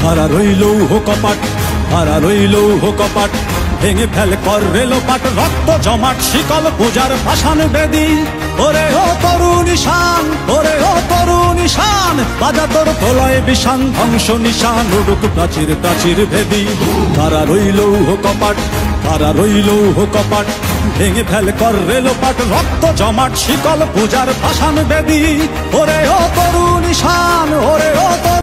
হারা রইল কপাট, হারা রইল কপাট, ভেঙে ফেল কর রেলোপাট, রক্ত জমাট শিকল পূজার ভাষান বেদী। ওরে ও তরুণ ঈশান, ওরে ও তরুণ ঈশান, বাজা তোর প্রলয় বিষান, ধ্বংস নিশান উড়ুক প্রাচীর প্রাচীর ভেদী। হারা রইল কপাট, হারা রইল কপাট, ভেঙে ফেল কর রেলোপাট, রক্ত জমাট শিকল পূজার ভাষান বেদী। ওরে ও তরুণ ঈশান, ওরে ও